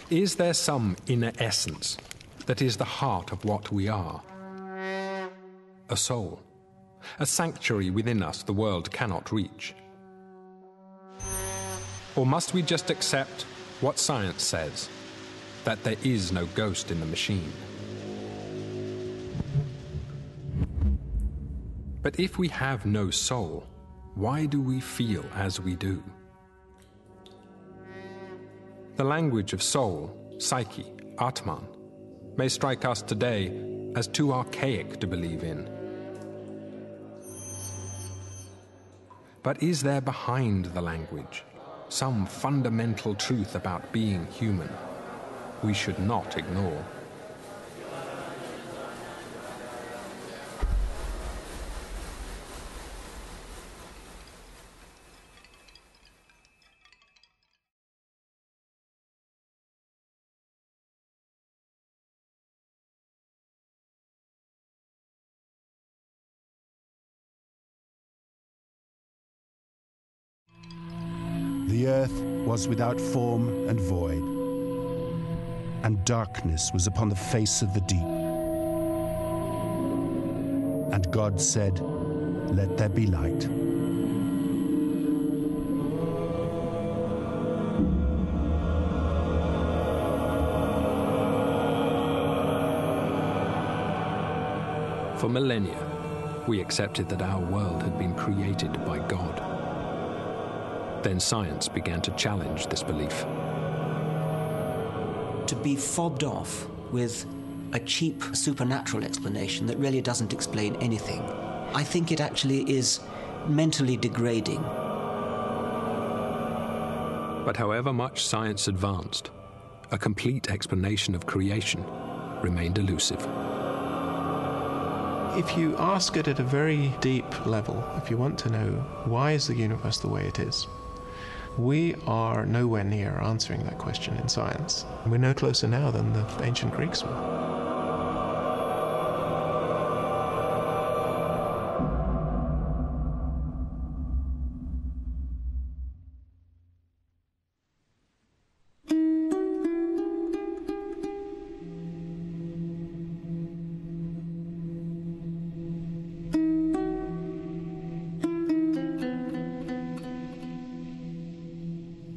Is there some inner essence that is the heart of what we are? A soul, a sanctuary within us the world cannot reach? Or must we just accept what science says, that there is no ghost in the machine? But if we have no soul, why do we feel as we do? The language of soul, psyche, Atman, may strike us today as too archaic to believe in. But is there behind the language some fundamental truth about being human we should not ignore? The earth was without form and void, and darkness was upon the face of the deep. And God said, "Let there be light." For millennia, we accepted that our world had been created by God. Then science began to challenge this belief. To be fobbed off with a cheap supernatural explanation that really doesn't explain anything, I think it actually is mentally degrading. But however much science advanced, a complete explanation of creation remained elusive. If you ask it at a very deep level, if you want to know why is the universe the way it is, we are nowhere near answering that question in science. We're no closer now than the ancient Greeks were.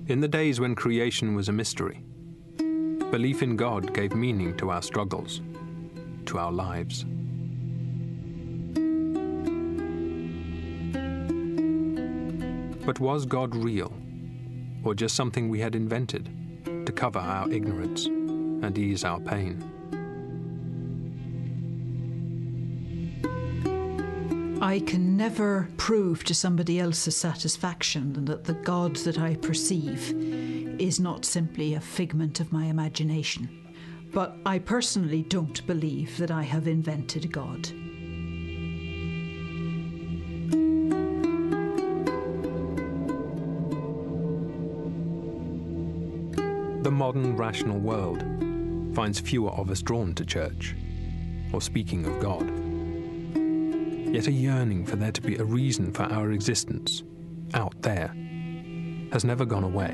In the days when creation was a mystery, belief in God gave meaning to our struggles, to our lives. But was God real, or just something we had invented to cover our ignorance and ease our pain? I can never prove to somebody else's satisfaction that the God that I perceive is not simply a figment of my imagination. But I personally don't believe that I have invented God. The modern rational world finds fewer of us drawn to church or speaking of God. Yet a yearning for there to be a reason for our existence, out there, has never gone away.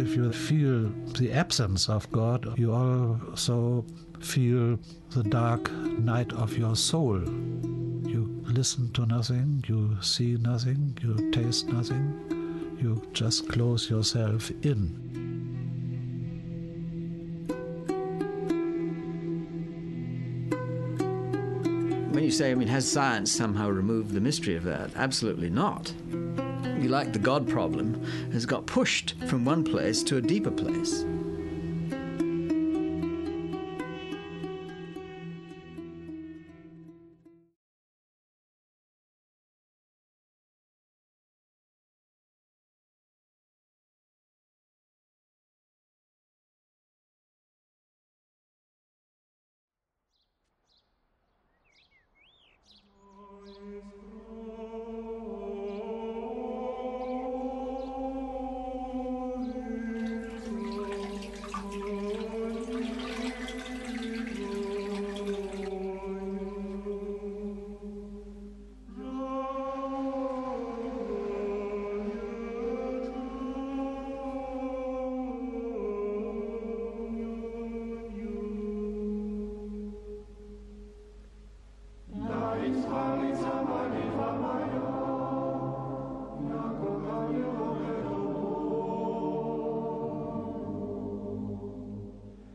If you feel the absence of God, you also feel the dark night of your soul. You listen to nothing, you see nothing, you taste nothing, you just close yourself in. When you say, has science somehow removed the mystery of that? Absolutely not. You like the God problem has got pushed from one place to a deeper place.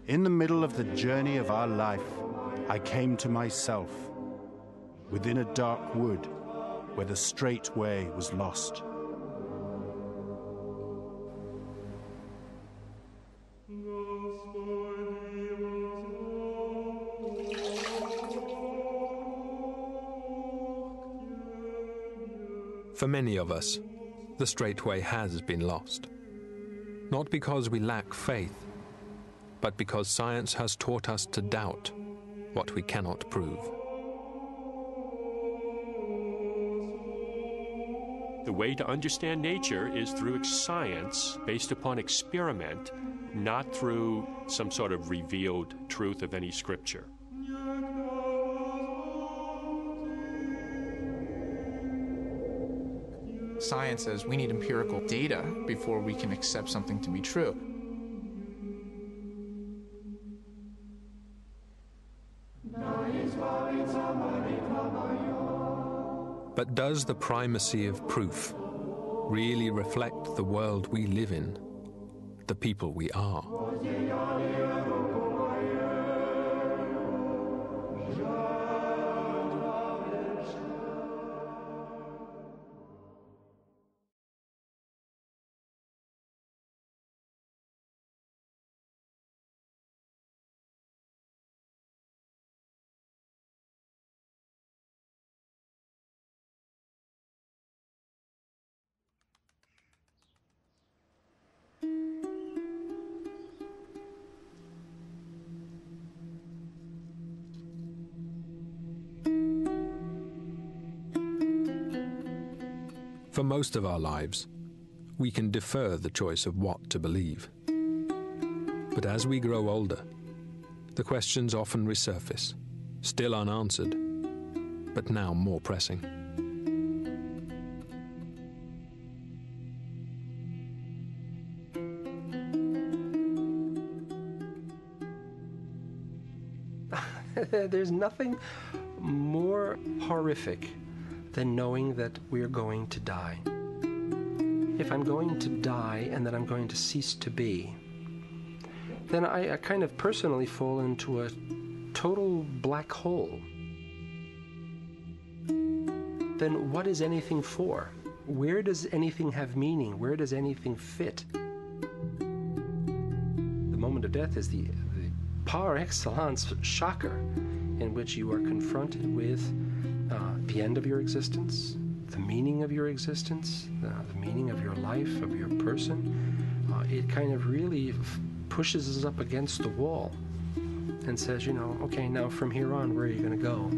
In the middle of the journey of our life, I came to myself, within a dark wood where the straight way was lost. For many of us, the straight way has been lost. Not because we lack faith, but because science has taught us to doubt what we cannot prove. The way to understand nature is through science based upon experiment, not through some sort of revealed truth of any scripture. Science says we need empirical data before we can accept something to be true. But does the primacy of proof really reflect the world we live in, the people we are? For most of our lives, we can defer the choice of what to believe. But as we grow older, the questions often resurface, still unanswered, but now more pressing. There's nothing more horrific than knowing that we're going to die. If I'm going to die and that I'm going to cease to be, then I kind of personally fall into a total black hole. Then what is anything for? Where does anything have meaning? Where does anything fit? The moment of death is the par excellence shocker in which you are confronted with the end of your existence, the meaning of your existence, the meaning of your life, of your person. It kind of really pushes us up against the wall and says, you know, okay, now from here on, where are you going to go?